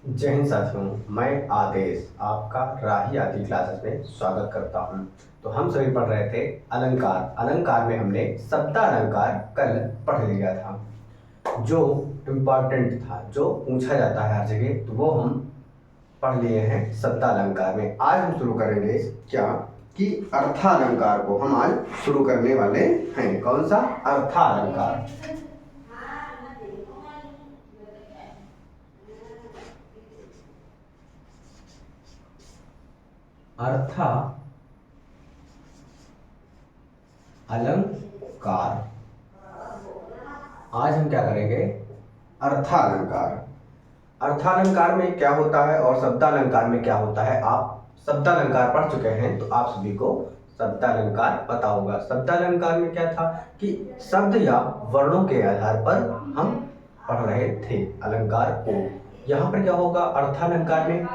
जय हिंद साथियों, मैं आदेश आपका राही आदि क्लासेस में स्वागत करता हूं। तो हम सभी पढ़ रहे थे अलंकार। अलंकार में हमने शब्दालंकार कल पढ़ लिया था, जो इम्पोर्टेंट था, जो पूछा जाता है हर जगह, तो वो हम पढ़ लिए हैं शब्दालंकार में। आज हम शुरू करेंगे क्या कि अर्थालंकार को हम आज शुरू करने वाले हैं। कौन सा? अर्थालंकार। अर्था अलंकार। आज हम क्या करेंगे? अर्थालंकार। अर्थालंकार में क्या होता है और शब्दालंकार में क्या होता है, आप शब्दालंकार पढ़ चुके हैं तो आप सभी को शब्दालंकार पता होगा। शब्दालंकार में क्या था कि शब्द या वर्णों के आधार पर हम पढ़ रहे थे अलंकार को। यहाँ पर क्या होगा? अर्थालंकार में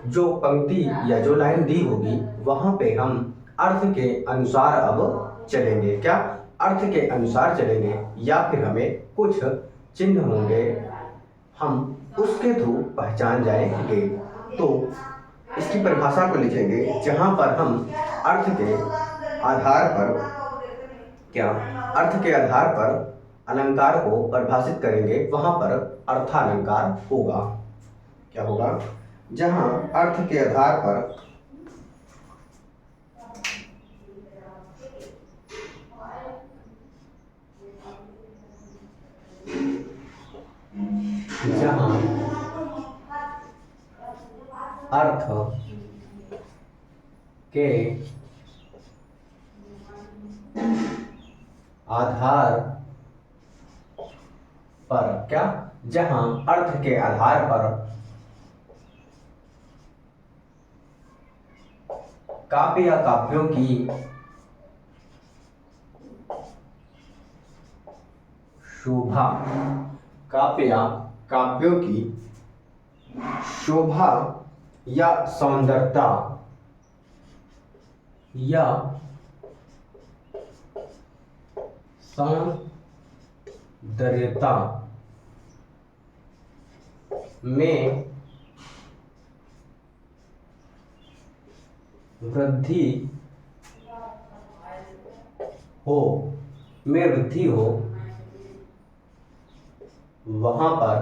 जो पंक्ति या जो लाइन दी होगी वहां पे हम अर्थ के अनुसार अब चलेंगे। क्या? अर्थ के अनुसार चलेंगे, या फिर हमें कुछ चिन्ह होंगे, हम उसके थ्रू पहचान जाएंगे। तो इसकी परिभाषा को लिखेंगे, जहां पर हम अर्थ के आधार पर क्या अर्थ के आधार पर अलंकार को परिभाषित करेंगे, वहां पर अर्थालंकार होगा। क्या होगा? जहां अर्थ के आधार पर जहां अर्थ के आधार पर क्या जहां अर्थ के आधार पर काव्य या काव्यों की शोभा, काव्य या काव्यों की शोभा या सौंदर्यता या सौंदर्यता में वृद्धि हो वहां पर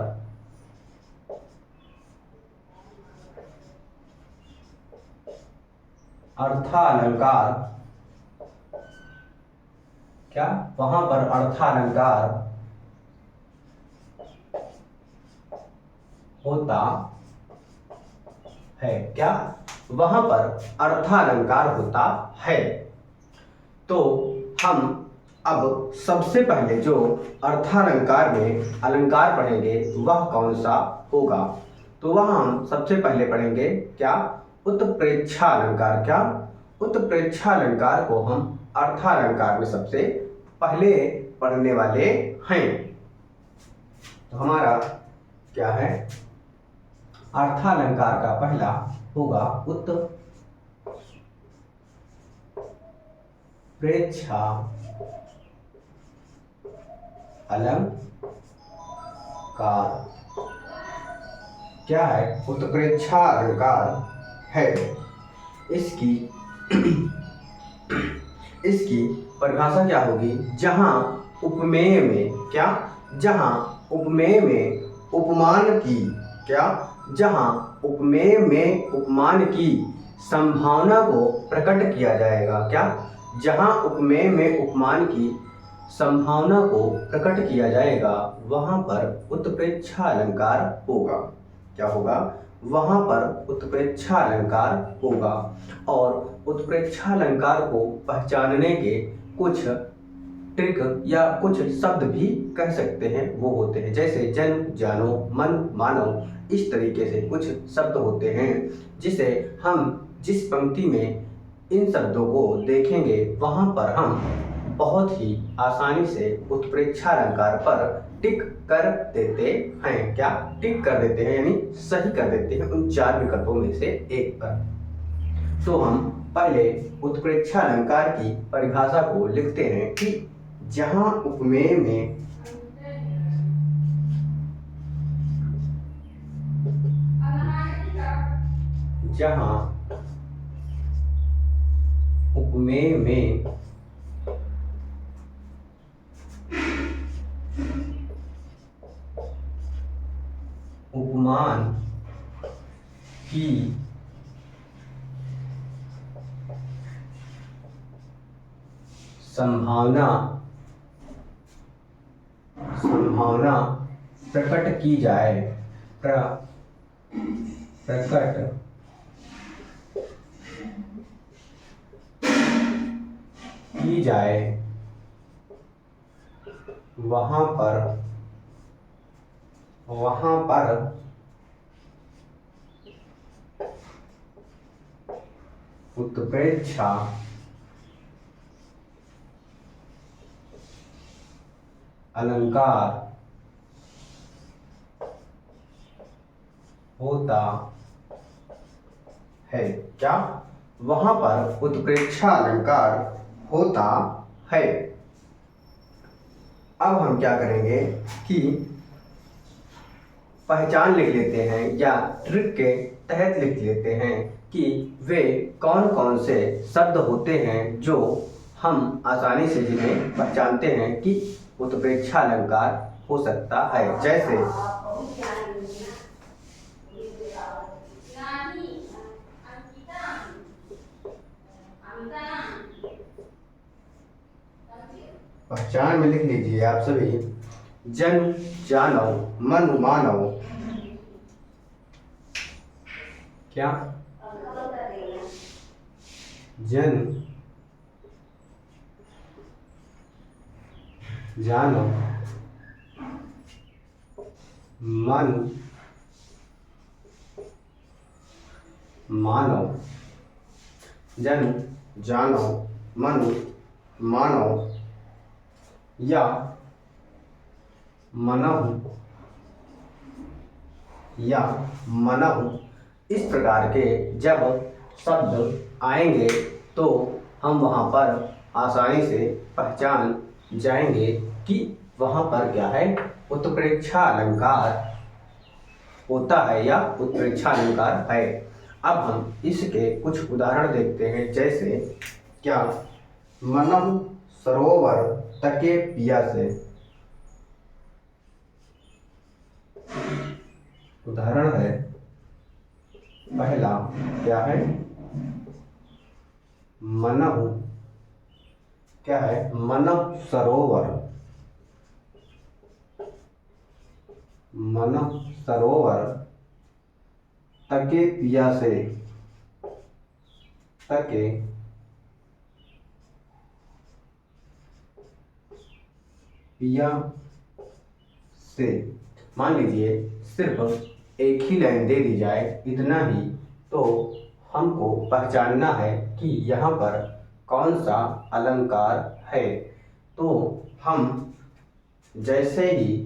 अर्थालंकार क्या वहां पर अर्थालंकार होता है। क्या? वहां पर अर्थालंकार होता है। तो हम अब सबसे पहले जो अर्थालंकार में अलंकार पढ़ेंगे वह कौन सा होगा? तो वह हम सबसे पहले पढ़ेंगे क्या? उत्प्रेक्षालंकार। क्या? उत्प्रेक्षालंकार को हम अर्थालंकार में सबसे पहले पढ़ने वाले हैं। तो हमारा क्या है? अर्थालंकार का पहला होगा उत्प्रेक्षा अलंकार। क्या है? उत्प्रेक्षा अलंकार है। इसकी इसकी परिभाषा क्या होगी? जहां उपमेय में क्या जहां उपमेय में उपमान की क्या जहां उपमेय में उपमान की संभावना को प्रकट किया जाएगा। क्या? जहां उपमेय में उपमान की संभावना को प्रकट किया जाएगा वहां पर उत्प्रेक्षा अलंकार होगा। क्या होगा? वहां पर उत्प्रेक्षा अलंकार होगा। और उत्प्रेक्षा अलंकार को पहचानने के कुछ ट्रिक या कुछ शब्द भी कह सकते हैं, वो होते हैं जैसे जन, जानो, मन, मानो। इस तरीके से कुछ शब्द होते हैं जिसे हम जिस पंक्ति में इन शब्दों को देखेंगे वहां पर हम बहुत ही आसानी से उत्प्रेक्षा अलंकार पर टिक कर देते हैं। क्या? टिक कर देते हैं, यानी सही कर देते हैं उन चार विकल्पों में से एक पर। तो हम पहले उत्प्रेक्षा अलंकार की परिभाषा को लिखते हैं कि जहां उपमेय में जहाँ उपमेय में उपमान की संभावना प्रकट की जाए, प्रकट की जाए, वहाँ पर उत्प्रेक्षा अलंकार होता है। क्या? वहां पर उत्प्रेक्षा अलंकार होता है। अब हम क्या करेंगे कि पहचान लिख लेते हैं या ट्रिक के तहत लिख लेते हैं कि वे कौन कौन से शब्द होते हैं जो हम आसानी से जिन्हें पहचानते हैं कि उत्प्रेक्षा अलंकार हो सकता है। जैसे पहचान में लिख लीजिए आप सभी। जन, जानव, मनु, मानव। क्या? जन, जानव, मनु, मानव। जन, जानव, मनु, मानव या मनहु या मनहु, इस प्रकार के जब शब्द आएंगे तो हम वहाँ पर आसानी से पहचान जाएंगे कि वहाँ पर क्या है, उत्प्रेक्षा अलंकार होता है या उत्प्रेक्षा अलंकार है। अब हम इसके कुछ उदाहरण देखते हैं। जैसे क्या? मनहु सरोवर तके पिया से। उदाहरण है पहला, क्या है? मनहु, क्या है? मनः सरोवर, मनः सरोवर तके पिया से, तके पिया से। मान लीजिए सिर्फ एक ही लाइन दे दी जाए, इतना ही, तो हमको पहचानना है कि यहाँ पर कौन सा अलंकार है। तो हम जैसे ही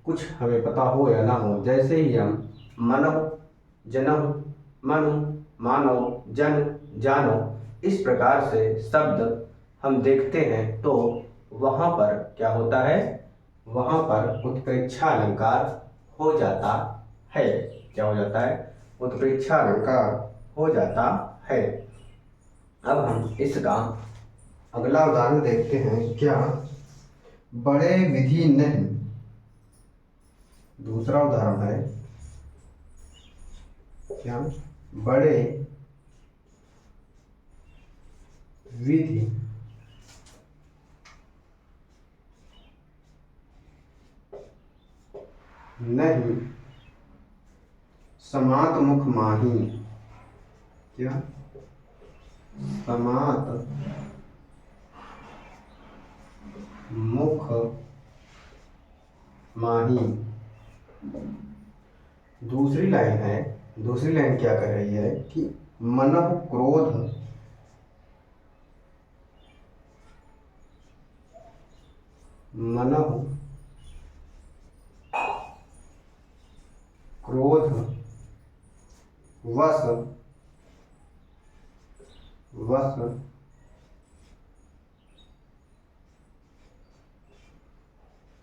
कुछ हमें पता हो या ना हो, जैसे ही हम मनव, जनव, मनु, मानव, जन, जानो, इस प्रकार से शब्द हम देखते हैं तो वहाँ पर क्या होता है, वहाँ पर उत्प्रेक्षा अलंकार हो जाता है। क्या हो जाता है? उत्प्रेक्षा अलंकार हो जाता है। अब हम इसका अगला उदाहरण देखते हैं। क्या? बड़े विधि नहीं। दूसरा उदाहरण है क्या? बड़े विधि नहीं, समात मुख माही। क्या? समात मुख माही। दूसरी लाइन है, दूसरी लाइन क्या कर रही है कि मनः क्रोध, मनः क्रोध वश, वश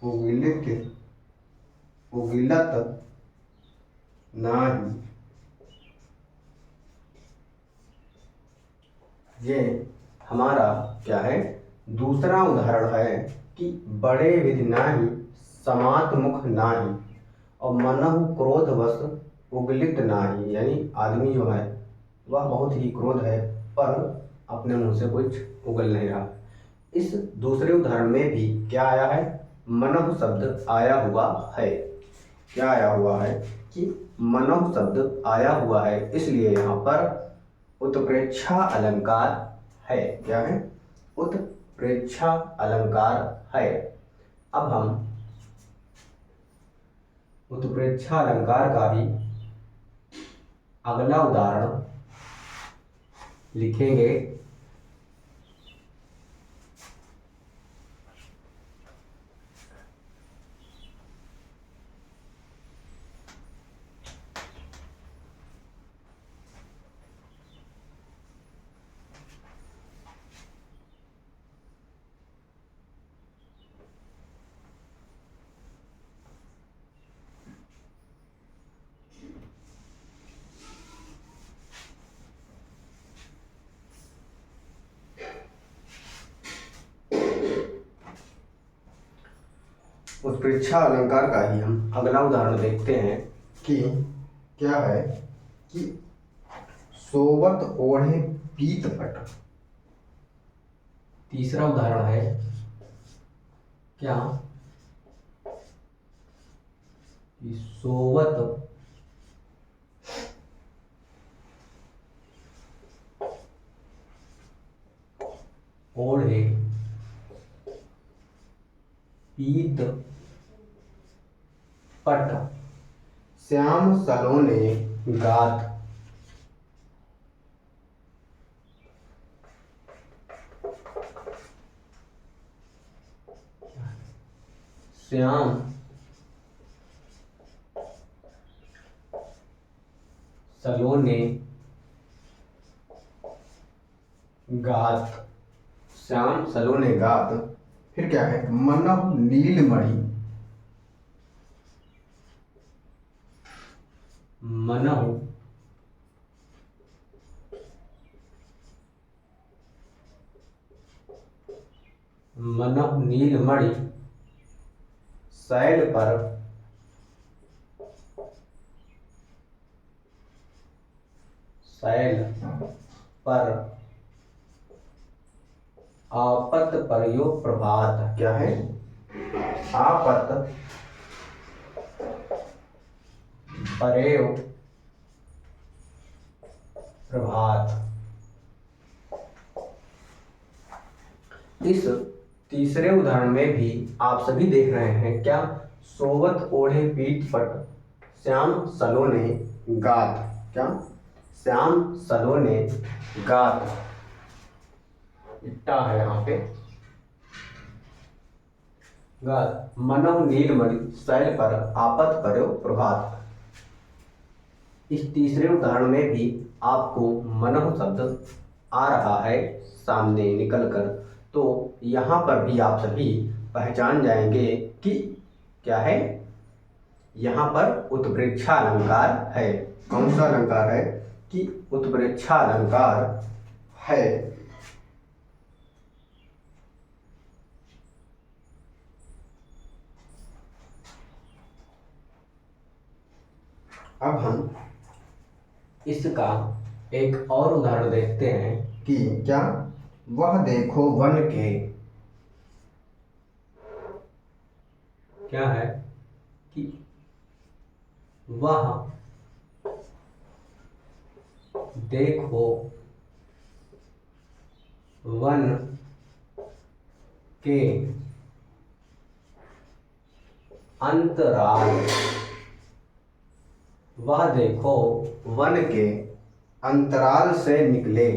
उगिलित, उगिलत नाही। ये हमारा क्या है, दूसरा उदाहरण है कि बड़े विधि नाही समात मुख नाही और मनहु क्रोधवश उगलित नाही, यानी आदमी जो है वह बहुत ही क्रोध है पर अपने मुंह से कुछ उगल नहीं रहा। इस दूसरे उदाहरण में भी क्या आया है, मनहु शब्द आया हुआ है। क्या आया हुआ है कि मनहु शब्द आया हुआ है, इसलिए यहाँ पर उत्प्रेक्षा अलंकार है। क्या है, उत्प्रेक्षा अलंकार है। अब हम उत्प्रेक्षा अलंकार का भी अगला उदाहरण लिखेंगे। उत्प्रेक्षा अलंकार का ही हम अगला उदाहरण देखते हैं कि क्या है कि सोवत ओढ़े पीत पट। तीसरा उदाहरण है क्या कि सोवत ओढ़े पीत पट श्याम सलोने गात। श्याम सलोने गात, श्याम सलोने गात। फिर क्या है, मनहु नीलमणि, मनहु मनहु नीलमणि शैल पर आपत परयो प्रभात। क्या है, आपत परयो प्रभात। इस तीसरे उदाहरण में भी आप सभी देख रहे हैं क्या, सोवत ओढ़े पीत पट श्याम सलोने गात। क्या, श्याम सलोने गात, इट्टा है यहाँ पे गात। मनहु नीलमणि शैल पर आपत पर्यो प्रभात। इस तीसरे उदाहरण में भी आपको मनहु शब्द आ रहा है सामने निकल कर, तो यहाँ पर भी आप सभी पहचान जाएंगे कि क्या है, यहाँ पर उत्प्रेक्षा अलंकार है। कौन सा अलंकार है कि उत्प्रेक्षा अलंकार है। अब हम इसका एक और उदाहरण देखते हैं कि क्या, वह देखो वन के। क्या है कि वह देखो वन के अंतराल। वह देखो वन के अंतराल से निकले,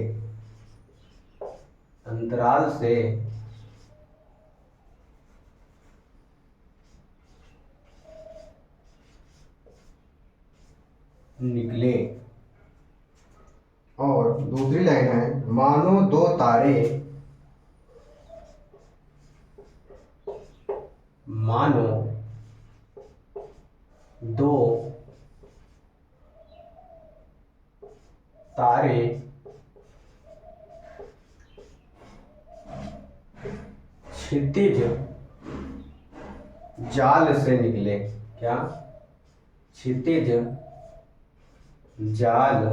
अंतराल से निकले। और दूसरी लाइन है, मानो दो तारे, मानो दो तारे क्षितिज जाल से निकले। क्या? क्षितिज जाल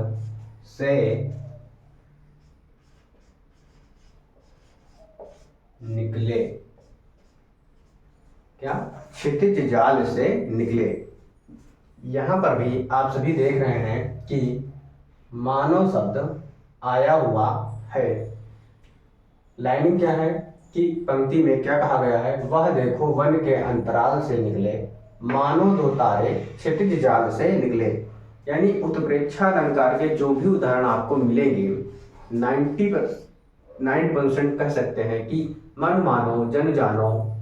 से निकले। क्या? क्षितिज जाल से निकले। यहां पर भी आप सभी देख रहे हैं कि मानव शब्द आया हुआ है। लाइनिंग क्या है कि पंक्ति में क्या कहा गया है, वह देखो वन के अंतराल से निकले, मानो दो तारे क्षितिज जाल से निकले। यानी उत्प्रेक्षा अलंकार के जो भी उदाहरण आपको मिलेंगे 99% कह सकते हैं कि मन मानो, जन जानो,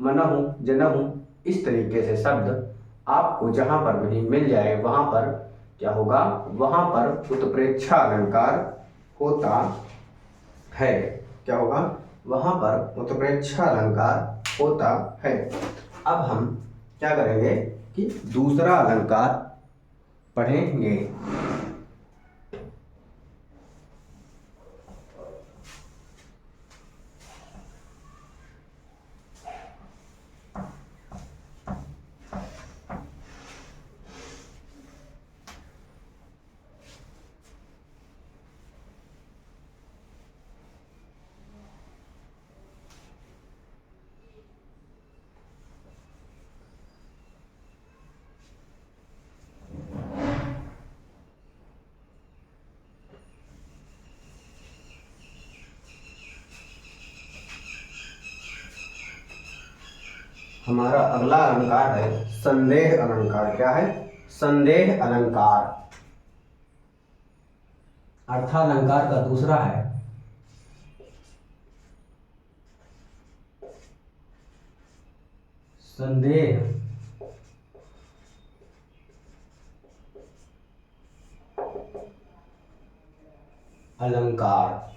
मनहु जनहु, इस तरीके से शब्द आपको जहां पर भी मिल जाए वहां पर क्या होगा, वहां पर उत्प्रेक्षा अलंकार होता है। क्या होगा? वहां पर उत्प्रेक्षा अलंकार होता है। अब हम क्या करेंगे कि दूसरा अलंकार पढ़ेंगे। हमारा अगला अलंकार है संदेह अलंकार। क्या है? संदेह अलंकार। अर्थालंकार का दूसरा है संदेह अलंकार।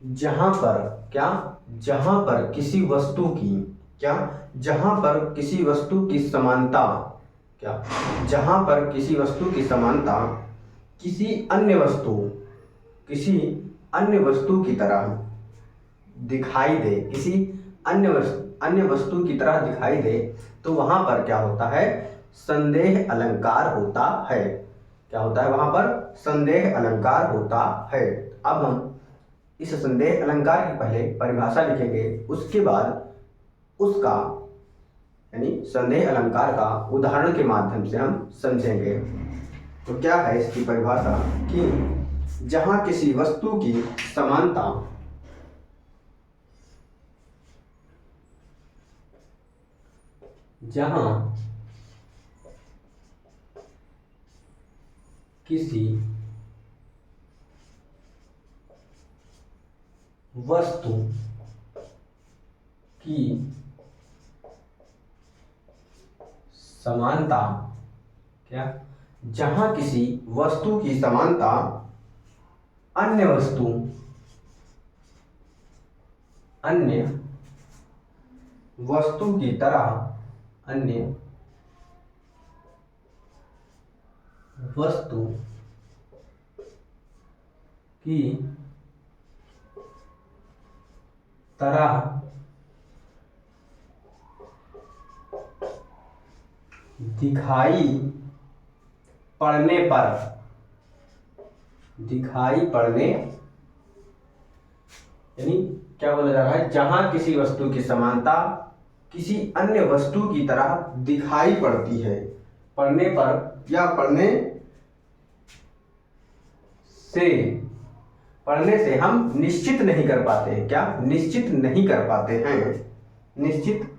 जहां पर क्या? जहां पर किसी वस्तु की क्या? जहां पर किसी वस्तु की समानता। क्या? जहां पर किसी वस्तु की समानता किसी अन्य वस्तु की तरह दिखाई दे, किसी अन्य वस्तु की तरह दिखाई दे, तो वहां पर क्या होता है? संदेह अलंकार होता है। क्या होता है? वहां पर संदेह अलंकार होता है। अब हम इस संदेह अलंकार की पहले परिभाषा लिखेंगे, उसके बाद उसका यानी संदेह अलंकार का उदाहरण के माध्यम से हम समझेंगे। तो क्या है इसकी परिभाषा कि जहां किसी वस्तु की समानता जहां किसी वस्तु की समानता। क्या? जहां किसी वस्तु की समानता अन्य वस्तु की तरह अन्य वस्तु की तरह दिखाई पड़ने यानी क्या बोला जा रहा है? जहां किसी वस्तु की समानता किसी अन्य वस्तु की तरह दिखाई पड़ती है, पड़ने पर या से पढ़ने से हम निश्चित नहीं कर पाते हैं। क्या? निश्चित नहीं कर पाते हैं। निश्चित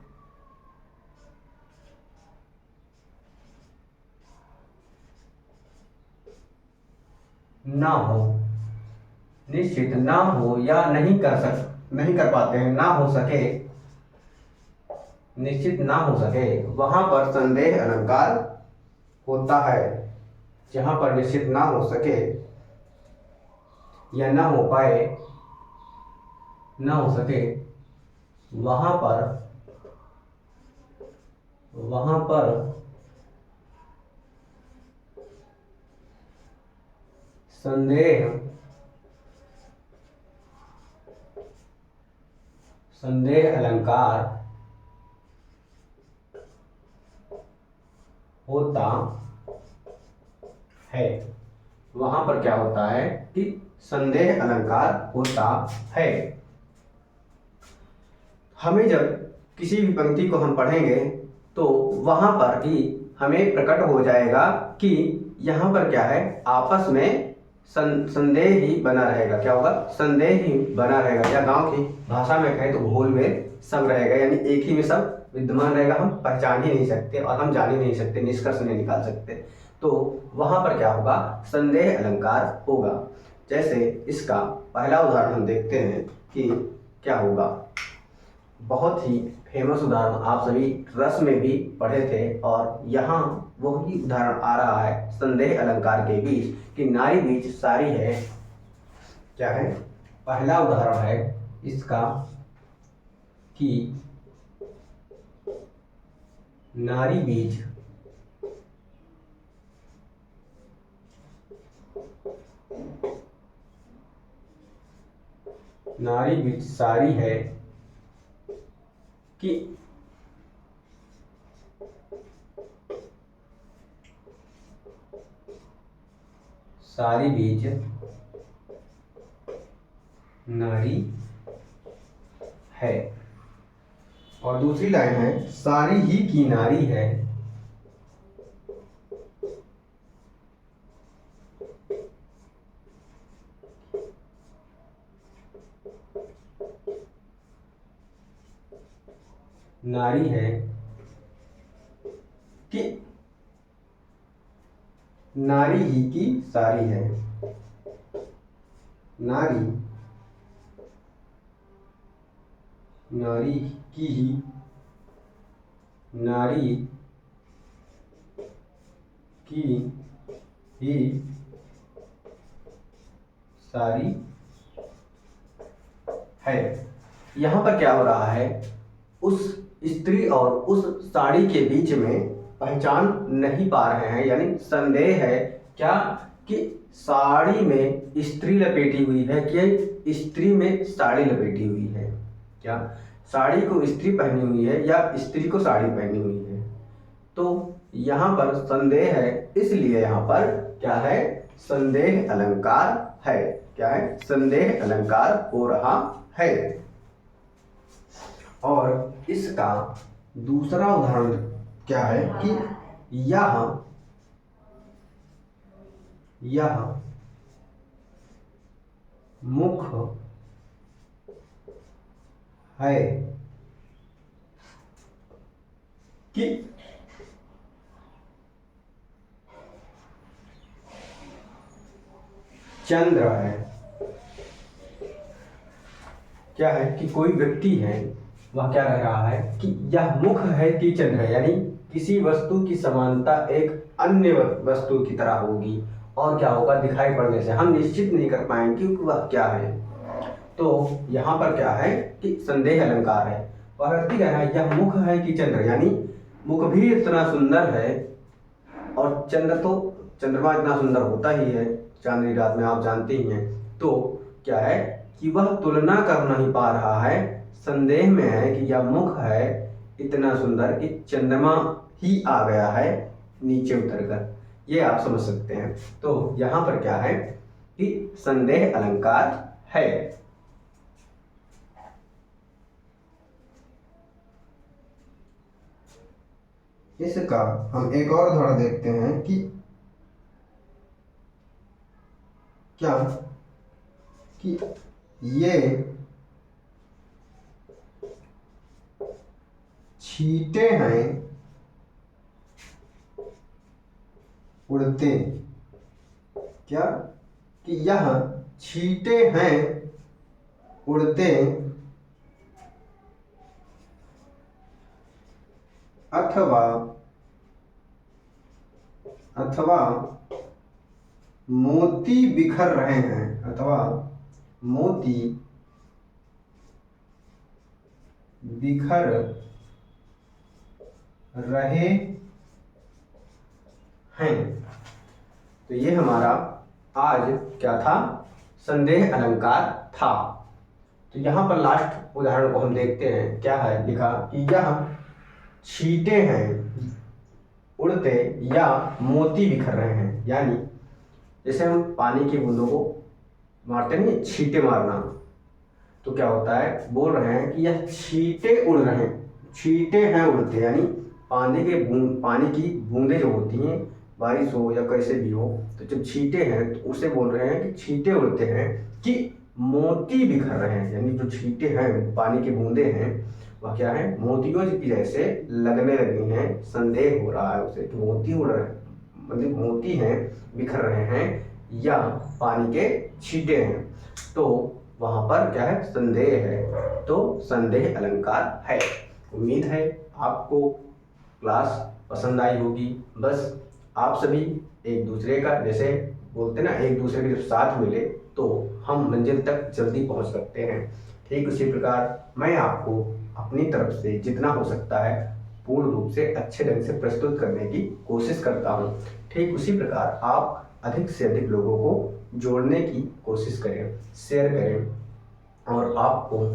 ना हो, निश्चित ना हो या नहीं कर पाते हैं, ना हो सके, निश्चित ना हो सके, वहां पर संदेह अलंकार होता है। जहां पर निश्चित ना हो सके या ना हो पाए, ना हो सके, वहां पर संदेह संदेह अलंकार होता है। वहां पर क्या होता है कि संदेह अलंकार होता है। हमें जब किसी भी पंक्ति को हम पढ़ेंगे तो वहां पर ही हमें प्रकट हो जाएगा कि यहाँ पर क्या है, आपस में संदेह ही बना रहेगा। क्या होगा? संदेह ही बना रहेगा, या गांव की भाषा में कहें तो घोल में सब रहेगा, यानी एक ही में सब विद्यमान रहेगा। हम पहचान ही नहीं सकते और हम जान ही नहीं सकते, निष्कर्ष नहीं निकाल सकते। तो वहां पर क्या होगा? संदेह अलंकार होगा। जैसे इसका पहला उदाहरण हम देखते हैं कि क्या होगा। बहुत ही फेमस उदाहरण आप सभी रस में भी पढ़े थे, और यहाँ वही उदाहरण आ रहा है संदेह अलंकार के बीच कि नारी बीच सारी है। क्या है? पहला उदाहरण है इसका कि नारी बीज सारी है कि सारी बीज नारी है। और दूसरी लाइन है सारी ही की नारी है। नारी है कि नारी ही की सारी है। नारी की ही नारी की ही सारी है। यहां पर क्या हो रहा है? उस स्त्री और उस साड़ी के बीच में पहचान नहीं पा रहे हैं, यानी संदेह है क्या कि साड़ी में स्त्री लपेटी हुई है कि स्त्री में साड़ी लपेटी हुई है। क्या साड़ी को स्त्री पहनी हुई है या स्त्री को साड़ी पहनी हुई है? तो यहाँ पर संदेह है, इसलिए यहाँ पर क्या है? संदेह अलंकार है। क्या है? संदेह अलंकार हो रहा है। और इसका दूसरा उदाहरण क्या है कि यह मुख है कि चंद्र है। क्या है कि कोई व्यक्ति है, वह क्या कह रहा है कि यह मुख है कि चंद्र है, यानी किसी वस्तु की समानता एक अन्य वस्तु की तरह होगी, और क्या होगा? दिखाई पड़ने से हम निश्चित नहीं कर पाएंगे कि वह क्या है। तो यहाँ पर क्या है कि संदेह अलंकार है। वह व्यक्ति कह रहा है यह मुख है कि चंद्र, यानी मुख भी इतना सुंदर है, और चंद्र तो चंद्रमा इतना सुंदर होता ही है चांदनी रात में, आप जानते ही हैं। तो क्या है कि वह तुलना कर नहीं पा रहा है, संदेह में है कि यह मुख है इतना सुंदर कि चंद्रमा ही आ गया है नीचे उतरकर। ये आप समझ सकते हैं। तो यहाँ पर क्या है कि संदेह अलंकार है। इसका हम एक और उदाहरण देखते हैं कि क्या कि ये छींटे हैं उड़ते। क्या कि यह छींटे हैं उड़ते, अथवा मोती बिखर रहे हैं, अथवा मोती बिखर रहे हैं। तो ये हमारा आज क्या था? संदेह अलंकार था। तो यहाँ पर लास्ट उदाहरण को हम देखते हैं। क्या है लिखा कि यह छींटे हैं उड़ते या मोती बिखर रहे हैं। यानी जैसे हम पानी की बूंदों को मारते नहीं, छींटे मारना, तो क्या होता है, बोल रहे हैं कि यह छींटे उड़ रहे हैं, छींटे हैं उड़ते, यानी पानी की बूंदें जो होती हैं, बारिश हो या कैसे भी हो, तो जब छींटे हैं तो उसे बोल रहे हैं कि छींटे उड़ते हैं कि मोती बिखर रहे हैं। यानी जो छींटे हैं, पानी की बूंदें हैं, वह क्या है, मोतियों की जैसे लगने लगी हैं। संदेह हो रहा है उसे कि मोती उड़ रहे हैं, मतलब मोती हैं बिखर रहे हैं या पानी के छींटे हैं। तो वहां पर क्या है, संदेह है, तो संदेह अलंकार है। उम्मीद है आपको क्लास पसंद आई होगी। बस आप सभी एक दूसरे का, जैसे बोलते ना, एक दूसरे के जब साथ मिले तो हम मंजिल तक जल्दी पहुंच सकते हैं। ठीक उसी प्रकार मैं आपको अपनी तरफ से जितना हो सकता है पूर्ण रूप से अच्छे ढंग से प्रस्तुत करने की कोशिश करता हूं। ठीक उसी प्रकार आप अधिक से अधिक लोगों को जोड़ने की कोशिश करें, शेयर करें, और आपको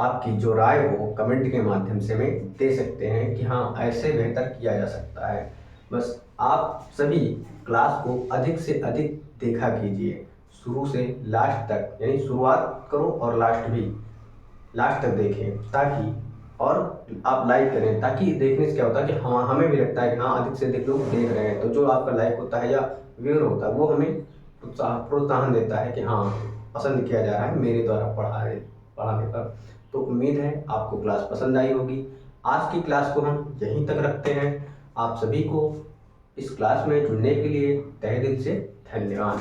आपकी जो राय हो कमेंट के माध्यम से में दे सकते हैं कि हाँ ऐसे बेहतर किया जा सकता है। बस आप सभी क्लास को अधिक से अधिक देखा कीजिए, शुरू से लास्ट तक, यानी शुरुआत करो और लास्ट तक देखें, ताकि और आप लाइक करें, ताकि देखने से क्या होता है कि हमें भी लगता है कि हाँ अधिक से अधिक लोग देख रहे हैं। तो जो आपका लाइक होता है या व्यूअर होता है वो हमें प्रोत्साहन देता है कि हाँ पसंद किया जा रहा है मेरे द्वारा पढ़ाने पर। तो उम्मीद है आपको क्लास पसंद आई होगी। आज की क्लास को हम यहीं तक रखते हैं। आप सभी को इस क्लास में जुड़ने के लिए तहे दिल से धन्यवाद।